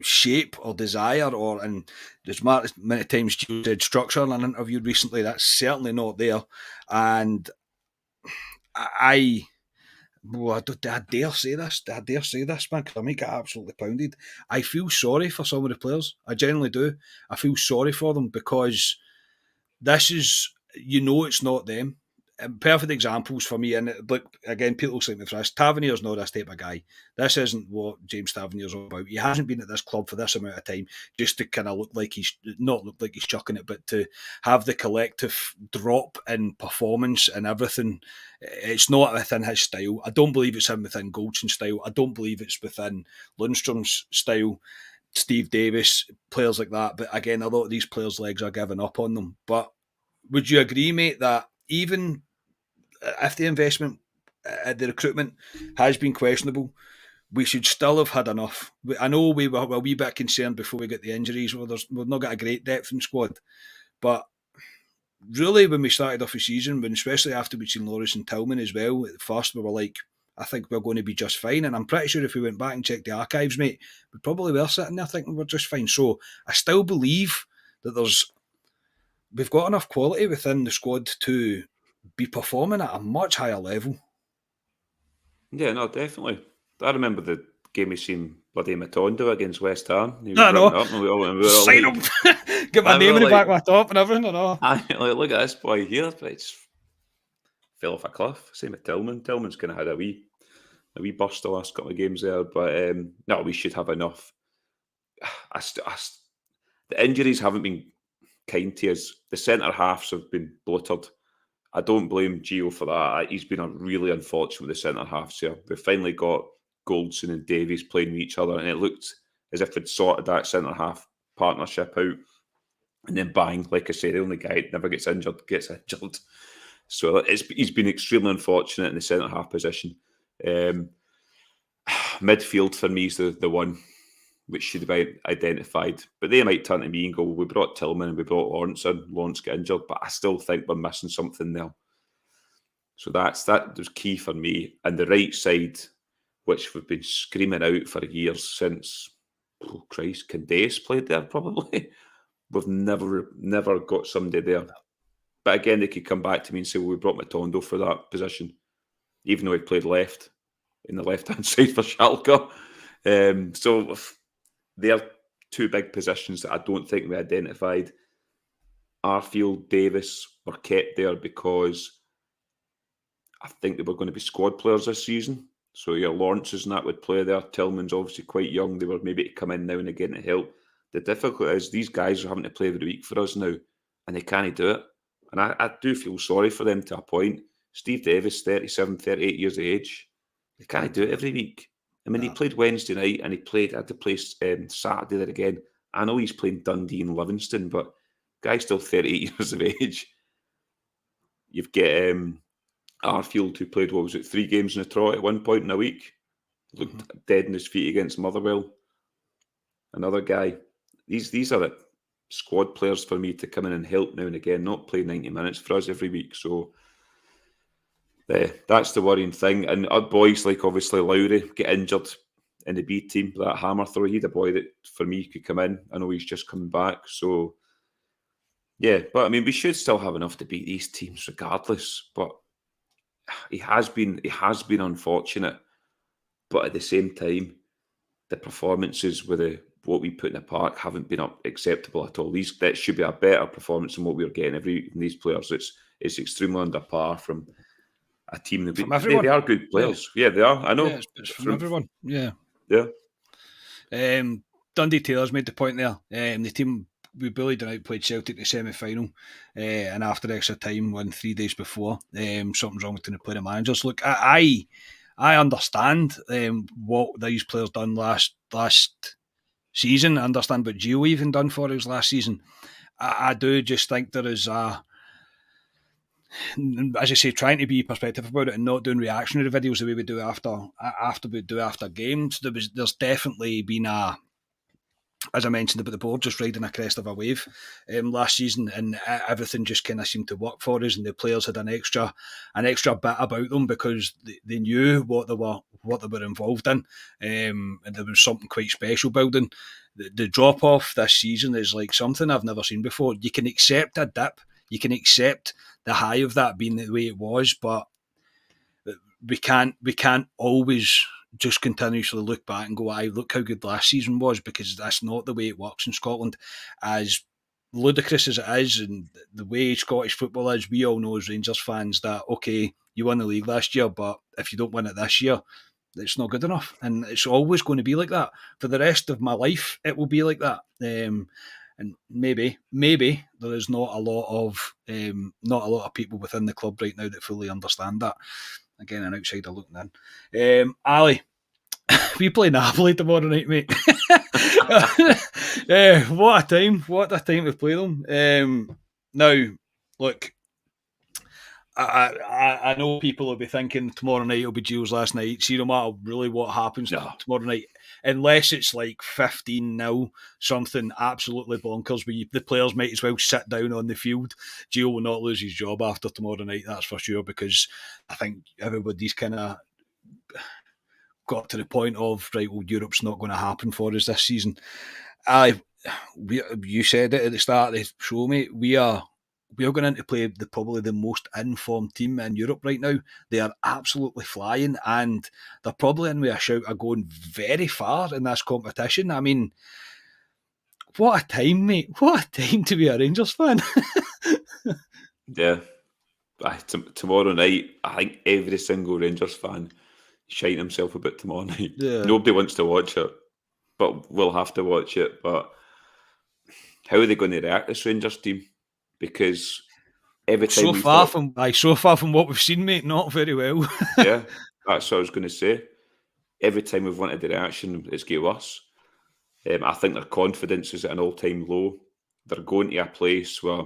shape or desire, and there's many times you said structure in an interview recently. That's certainly not there. And I dare say this, man, because I might get absolutely pounded. I feel sorry for some of the players. I genuinely do. I feel sorry for them because this is you know it's not them. Perfect examples for me, and look again, people say me for this. Tavernier's not this type of guy. This isn't what James Tavernier's all about. He hasn't been at this club for this amount of time just to kind of look like he's not look like he's chucking it, but to have the collective drop in performance and everything. It's not within his style. I don't believe it's within Goldson's style. I don't believe it's within Lundstrom's style. Steve Davis, players like that. But again, a lot of these players' legs are giving up on them. But would you agree, mate, that even if the investment at the recruitment has been questionable, we should still have had enough? I know we were a wee bit concerned before we got the injuries. Well, we've not got a great depth in squad. But really, when we started off the season, when especially after we'd seen Loris and Tillman as well, at first we were like, I think we're going to be just fine. And I'm pretty sure if we went back and checked the archives, mate, we probably were sitting there thinking we're just fine. So I still believe that we've got enough quality within the squad to be performing at a much higher level. Yeah, no, definitely. I remember the game we seen bloody Matondo against West Ham. He was I know. up and we were all Sign like, him. Get my name in the back of my top and everything. I know. like, look at this boy here. It's fell off a cliff. Same with Tillman. Tillman's kind of had a wee burst the last couple of games there, but no, we should have enough. The injuries haven't been kind to us. The centre halves have been bloated. I don't blame Gio for that. He's been really unfortunate with the centre halves here. We've finally got Goldson and Davies playing with each other, and it looked as if we'd sorted that centre half partnership out. And then bang, like I say, the only guy that never gets injured gets injured. So he's been extremely unfortunate in the centre half position. Midfield for me is the one which should be identified. But they might turn to me and go, well, we brought Tillman and we brought Lawrence in. Lawrence got injured, but I still think we're missing something there. So that was key for me. And the right side, which we've been screaming out for years since, oh Christ, Candace played there probably. We've never got somebody there. But again, they could come back to me and say, well, we brought Matondo for that position, even though he played left, in the left-hand side for Schalke. So they're two big positions that I don't think we identified. Arfield, Davis were kept there because I think they were going to be squad players this season. So your Lawrence's and that would play there. Tillman's obviously quite young. They were maybe to come in now and again to help. The difficulty is these guys are having to play every week for us now, and they can't do it. And I do feel sorry for them to a point. Steve Davis, 37, 38 years of age. They can't do it every week. I mean, he played Wednesday night and he had to play Saturday there again. I know he's playing Dundee and Livingston, but guy's still 38 years of age. You've got Arfield, who played, 3 games in a trot at one point in a week. Looked dead in his feet against Motherwell. Another guy. These are the squad players for me to come in and help now and again, not play 90 minutes for us every week. So that's the worrying thing. And our boys like obviously Lowry get injured in the B team, that hammer throw. He's a boy that for me could come in. I know he's just coming back. So yeah, but I mean we should still have enough to beat these teams regardless. But he has been unfortunate. But at the same time, the performances with what we put in the park haven't been acceptable at all. That should be a better performance than what we're getting from these players. It's extremely under par from a team that they are good players. Yeah, they are. I know. Yeah, it's from everyone. Yeah. Yeah. Dundee Taylor's made the point there. The team we bullied and outplayed Celtic in the semi-final, and after extra time, won 3 days before. Something's wrong with the player managers. Look, I understand what these players done last season. I understand what Gio even done for us last season. I do just think there is as I say, trying to be perspective about it and not doing reactionary videos the way we do after games. There's definitely been as I mentioned about the board just riding a crest of a wave last season, and everything just kind of seemed to work for us, and the players had an extra bit about them because they knew what they were involved in, and there was something quite special building. The drop off this season is like something I've never seen before. You can accept a dip, you can accept the high of that being the way it was, but we can't always just continuously look back and go, look how good last season was, because that's not the way it works in Scotland. As ludicrous as it is, and the way Scottish football is, we all know as Rangers fans that, okay, you won the league last year, but if you don't win it this year, it's not good enough. And it's always going to be like that. For the rest of my life, it will be like that. And maybe there is not a lot of people within the club right now that fully understand that. Again, an outsider looking in. Ali, we play Napoli tomorrow night, mate. What a time to play them. Now, look, I know people will be thinking tomorrow night will be Gio's last night. See, no matter really what happens tomorrow night, unless it's like 15-0, something absolutely bonkers where the players might as well sit down on the field. Gio will not lose his job after tomorrow night, that's for sure, because I think everybody's kind of got to the point of, right, well, Europe's not going to happen for us this season. You said it at the start of the show, mate. We are going into play probably the most informed team in Europe right now. They are absolutely flying, and they're probably in with a shout of going very far in this competition. I mean, what a time, mate. What a time to be a Rangers fan. Yeah. Tomorrow night, I think every single Rangers fan shite himself about tomorrow night. Yeah. Nobody wants to watch it, but we'll have to watch it. But how are they going to react, this Rangers team? Because every time so far from what we've seen, mate, not very well. Yeah, that's what I was going to say. Every time we've wanted the reaction, it's get worse. I think their confidence is at an all-time low. They're going to a place where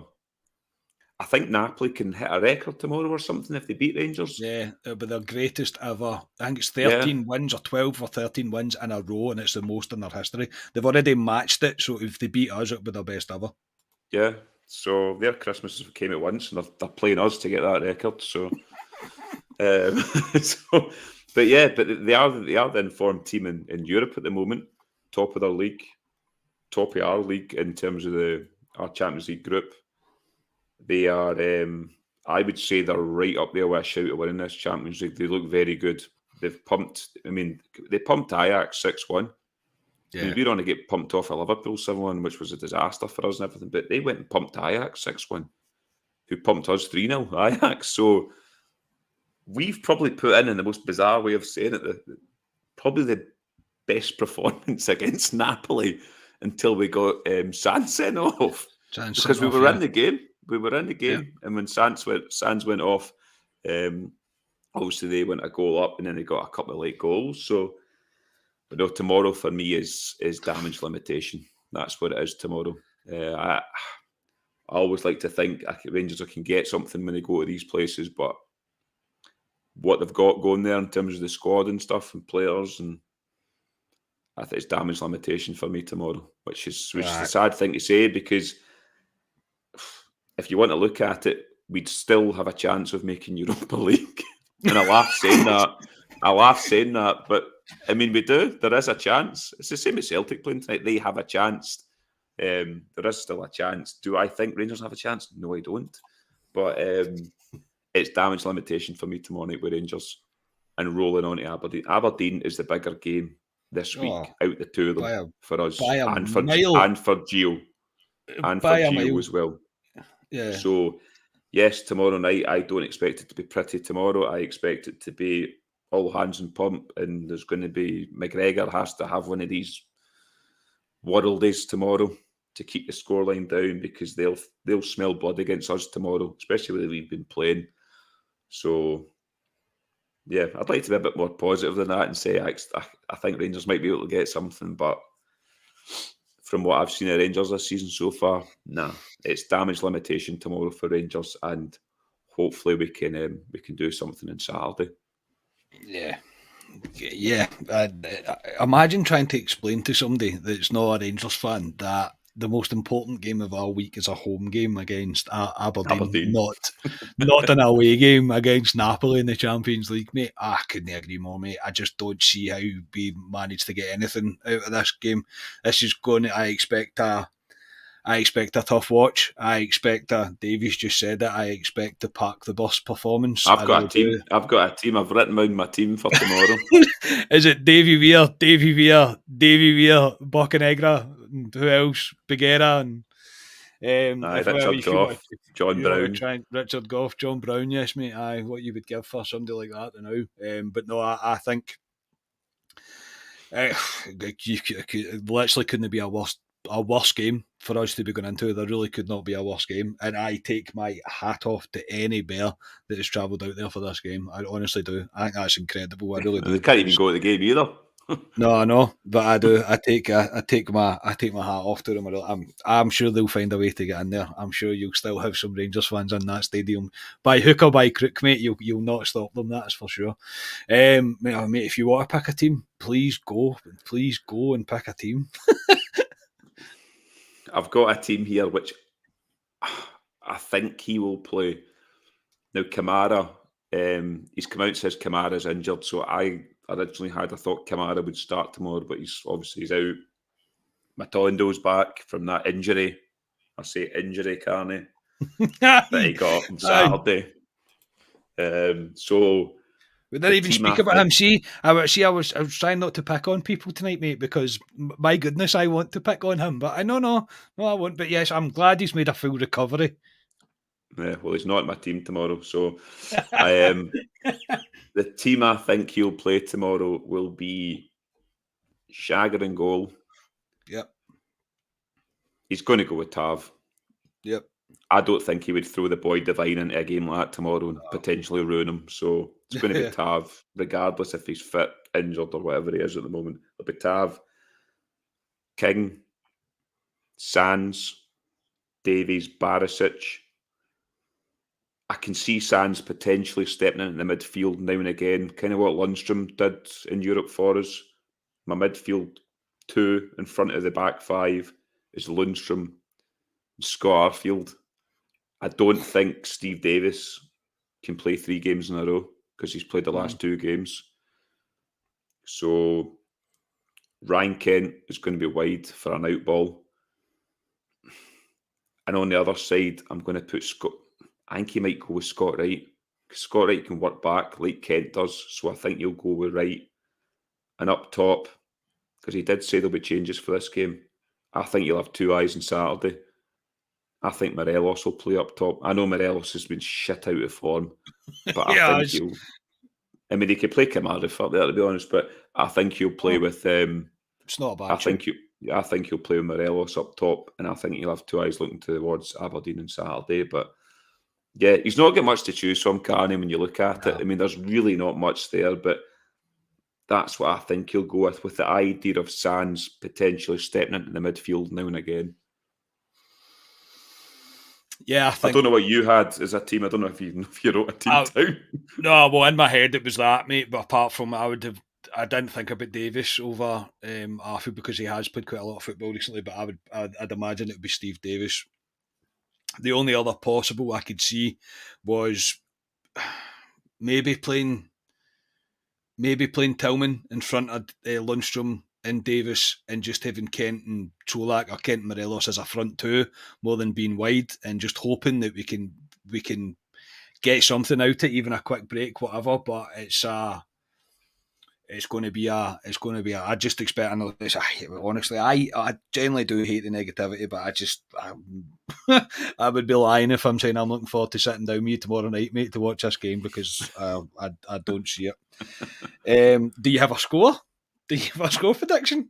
I think Napoli can hit a record tomorrow or something if they beat Rangers. Yeah, it'll be their greatest ever. I think it's 13 wins or 12 or 13 wins in a row, and it's the most in their history. They've already matched it, so if they beat us, it'll be their best ever. Yeah, so their Christmas came at once, and they're playing us to get that record. So, but they are the informed team in Europe at the moment, top of their league, top of our league in terms of our Champions League group. They are, I would say, they're right up there with a shout of winning this Champions League. They look very good. They pumped Ajax 6-1. Yeah. I mean, we were on to get pumped off of Liverpool 7-1, which was a disaster for us and everything. But they went and pumped Ajax 6-1, who pumped us 3-0, Ajax. So we've probably put in the most bizarre way of saying it, probably the best performance against Napoli until we got Sands sent off. Because we were in the game. We were in the game, and when Sands went off, obviously they went a goal up, and then they got a couple of late goals. So, but no, tomorrow for me is damage limitation. That's what it is tomorrow. I always like to think Rangers can get something when they go to these places, but what they've got going there in terms of the squad and stuff and players, and I think it's damage limitation for me tomorrow, which is a sad thing to say, because if you want to look at it, we'd still have a chance of making Europa League. And I laugh saying that. But, I mean, we do. There is a chance. It's the same as Celtic playing tonight. They have a chance. There is still a chance. Do I think Rangers have a chance? No, I don't. But it's damage limitation for me tomorrow night with Rangers and rolling on to Aberdeen. Aberdeen is the bigger game this week out the two of them for us and for Gio. And for Gio as well. Yeah. So, yes, tomorrow night, I don't expect it to be pretty tomorrow. I expect it to be all hands and pump, and there's going to be McGregor has to have one of these worldies tomorrow to keep the scoreline down, because they'll smell blood against us tomorrow, especially the way we've been playing. So, yeah, I'd like to be a bit more positive than that and say I think Rangers might be able to get something, but from what I've seen of Rangers this season so far, nah, it's damage limitation tomorrow for Rangers, and hopefully we can do something on Saturday. Yeah. Imagine trying to explain to somebody that's not a Rangers fan that the most important game of our week is a home game against Aberdeen. Not an away game against Napoli in the Champions League, mate. I couldn't agree more, mate. I just don't see how we managed to get anything out of this game. This is going to, I expect a tough watch. I expect Davies just said it, I expect to park the bus performance. I've got a team. I've written down my team for tomorrow. Is it Davy Weir, Buccanegra, and who else? Bagheera, and Aye, If you want, John to Brown. try Richard Gough, John Brown, yes, mate. Aye, what you would give for somebody like that now. But no, I think it literally couldn't be a worse game for us to be going into. There really could not be a worse game. And I take my hat off to any bear that has travelled out there for this game. I honestly do. I think that's incredible. I really And they do. can't even go to the game either. No, I know, but I do. I take my hat off to them. I'm sure they'll find a way to get in there. I'm sure you'll still have some Rangers fans in that stadium by hook or by crook, mate. You'll not stop them. That's for sure. Mate, if you want to pick a team, please go and pick a team. I've got a team here which I think he will play. Now, Kamara, he's come out and says Kamara's injured, so I originally I thought Kamara would start tomorrow, but he's out. Matondo's back from that injury. I say injury, Carney, that he got on Saturday. So we didn't even speak about him. I was trying not to pick on people tonight, mate, because my goodness, I want to pick on him, but no, I won't. But yes, I'm glad he's made a full recovery. Yeah, well, he's not in my team tomorrow, so the team I think he'll play tomorrow will be Shagger in goal. Yep. He's going to go with Tav. Yep. I don't think he would throw the boy Divine into a game like that tomorrow and potentially ruin him. So it's going to be Tav, regardless if he's fit, injured, or whatever he is at the moment. It'll be Tav, King, Sands, Davies, Barisic. I can see Sands potentially stepping in the midfield now and again, kind of what Lundstrom did in Europe for us. My midfield two in front of the back five is Lundstrom and Scott Arfield. I don't think Steve Davis can play 3 games in a row because he's played the last 2 games. So Ryan Kent is going to be wide for an out ball. And on the other side, I'm going to put Scott. I think he might go with Scott Wright. Scott Wright can work back like Kent does. So I think he'll go with Wright. And up top, because he did say there'll be changes for this game, I think he'll have 2 eyes on Saturday. I think Morelos will play up top. I know Morelos has been shit out of form, but I think he'll. I mean, he could play Kamara up there, to be honest, but I think he'll play with. It's not a bad. I think he'll play with Morelos up top, and I think he'll have 2 eyes looking towards Aberdeen on Saturday. But yeah, he's not got much to choose from, Carney, when you look at it. I mean, there's really not much there, but that's what I think he'll go with the idea of Sands potentially stepping into the midfield now and again. Yeah, I don't know what you had as a team. I don't know if you wrote a team down. No, well, in my head it was that, mate. But apart from I didn't think about Davis over Arthur because he has played quite a lot of football recently. But I'd imagine it would be Steve Davis. The only other possible I could see was maybe playing Tillman in front of Lundstrom and Davis, and just having Kent and Cholak or Kent and Morelos as a front two more than being wide, and just hoping that we can get something out of it, even a quick break, whatever. But it's going to be I just expect another. Honestly, I generally do hate the negativity, but I would be lying if I'm saying I'm looking forward to sitting down with you tomorrow night, mate, to watch this game, because I don't see it. Do you have a score? Do you have a score prediction?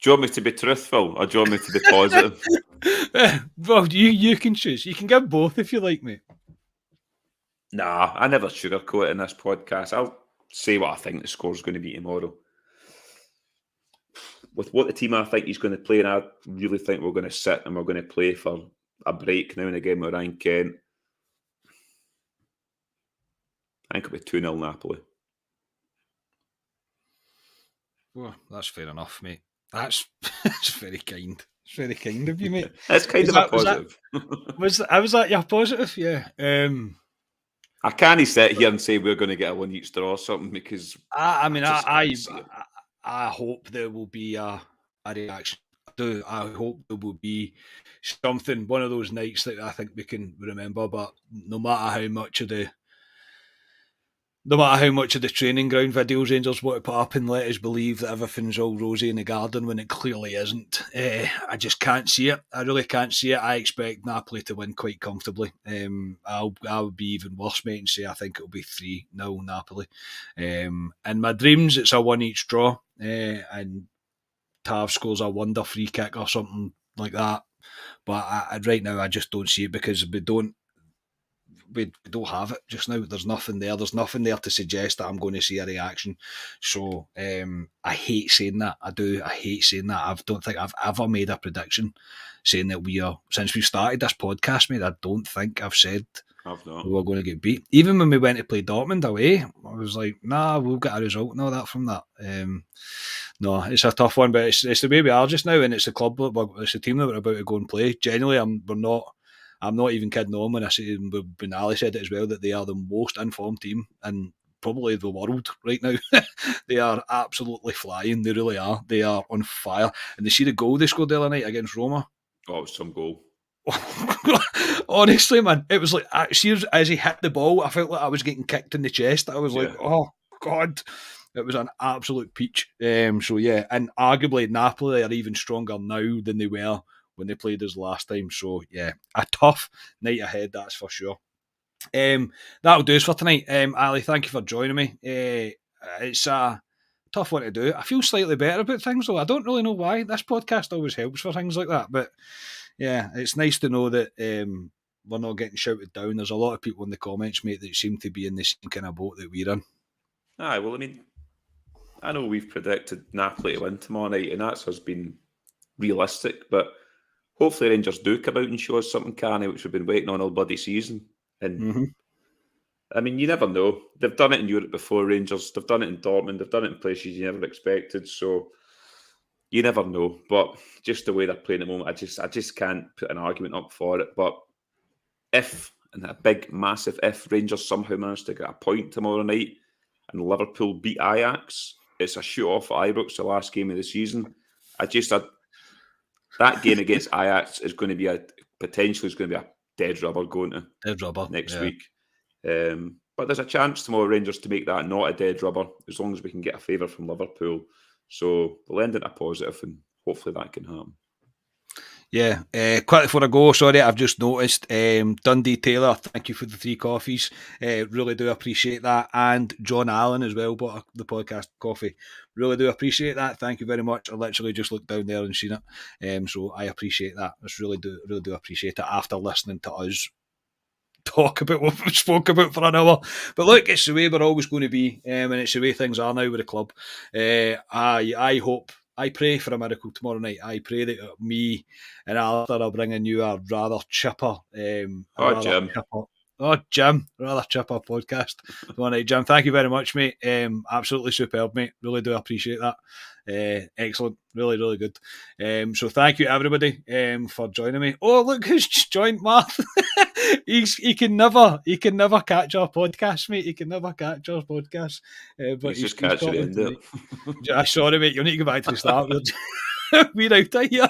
Do you want me to be truthful, or do you want me to be positive? Well, you can choose. You can give both if you like, mate. Nah, I never sugarcoat it in this podcast. I'll say what I think the score's going to be tomorrow. With what the team I think he's going to play, and I really think we're going to sit and we're going to play for a break now and again with Ryan Kent. I think it'll be 2-0 Napoli. Well, that's fair enough, mate. That's very kind. It's very kind of you, mate. That's kind of a positive. Was that your positive? Yeah. I can't sit here and say we're going to get a 1 each draw or something, because I hope there will be a reaction. I hope there will be something, one of those nights that I think we can remember. But no matter how much of the no matter how much of the training ground videos Rangers want to put up and let us believe that everything's all rosy in the garden when it clearly isn't, I just can't see it. I really can't see it. I expect Napoli to win quite comfortably. I'll be even worse, mate, and say I think it'll be 3-0 Napoli. In my dreams, it's a 1-each draw, and Tav scores a wonder free kick or something like that. But right now, I just don't see it because we don't have it just now. There's nothing there. There's nothing there to suggest that I'm going to see a reaction. So I hate saying that. I do. I hate saying that. I don't think I've ever made a prediction saying that since we started this podcast, mate, I don't think I've said we were going to get beat. Even when we went to play Dortmund away, I was like, nah, we'll get a result and all that from that. No, it's a tough one, but it's the way we are just now, and it's the club, it's the team that we're about to go and play. Genuinely, I'm not even kidding on when I say, when Ali said it as well, that they are the most informed team in probably the world right now. They are absolutely flying. They really are. They are on fire. And they see the goal they scored the other night against Roma. Oh, it was some goal. Honestly, man, it was like, as he hit the ball, I felt like I was getting kicked in the chest. I was like, oh, God. It was an absolute peach. So, yeah, and arguably Napoli are even stronger now than they were when they played us last time. So, yeah, a tough night ahead, that's for sure. That'll do us for tonight. Ali, thank you for joining me. It's a tough one to do. I feel slightly better about things, though. I don't really know why. This podcast always helps for things like that. But, yeah, it's nice to know that we're not getting shouted down. There's a lot of people in the comments, mate, that seem to be in the same kind of boat that we're in. Aye, well, I mean, I know we've predicted Napoli to win tomorrow night, and that's us being realistic, but hopefully Rangers do come out and show us something canny, which we've been waiting on all bloody season. And I mean, you never know. They've done it in Europe before, Rangers. They've done it in Dortmund. They've done it in places you never expected. So you never know. But just the way they're playing at the moment, I just can't put an argument up for it. But if, and a big, massive if, Rangers somehow manage to get a point tomorrow night and Liverpool beat Ajax, it's a shoot off at Ibrox, the last game of the season. That game against Ajax is going to be potentially a dead rubber going to next week. But there's a chance tomorrow, Rangers, to make that not a dead rubber, as long as we can get a favour from Liverpool. So we'll end it a positive, and hopefully that can happen. Yeah, quickly before I go, sorry, I've just noticed Dundee Taylor, thank you for the 3 coffees. Really do appreciate that. And John Allen as well bought the podcast coffee. Really do appreciate that. Thank you very much. I literally just looked down there and seen it. So I appreciate that. I really do appreciate it after listening to us talk about what we spoke about for an hour. But look, it's the way we're always going to be, and it's the way things are now with the club. I pray for a miracle tomorrow night. I pray that me and Alistair are bringing you a rather chipper, Jim, rather chipper podcast tomorrow night. Jim, thank you very much, mate. Absolutely superb, mate. Really do appreciate that. Excellent, really, really good. So thank you everybody for joining me. Oh, look who's just joined, Marth. he can never catch our podcast, mate. He can never catch our podcast. But he's just catching it in there. Sorry, mate. You'll need to go back to the start. We're out of here.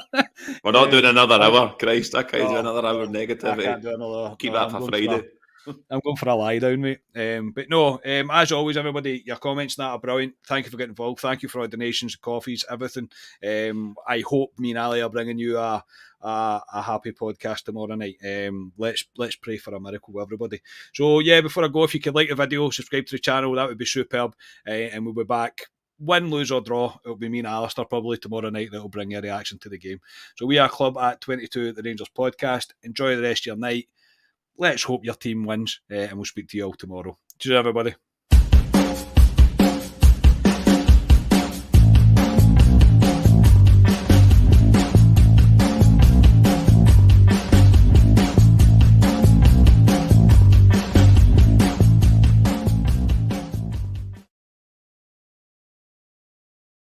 We're not doing another hour. Christ, I can't do another hour of negativity. I can't do another. Keep that for Friday. I'm going for a lie down, mate. But no, as always, everybody, your comments and that are brilliant. Thank you for getting involved. Thank you for our donations, coffees, everything. I hope me and Ali are bringing you a happy podcast tomorrow night. Let's pray for a miracle, everybody. So yeah, before I go, if you could like the video, subscribe to the channel, that would be superb. And we'll be back. Win, lose or draw, it'll be me and Alistair probably tomorrow night that'll bring you a reaction to the game. So we are Club at 22 at the Rangers podcast. Enjoy the rest of your night. Let's hope your team wins, and we'll speak to you all tomorrow. Cheers, everybody.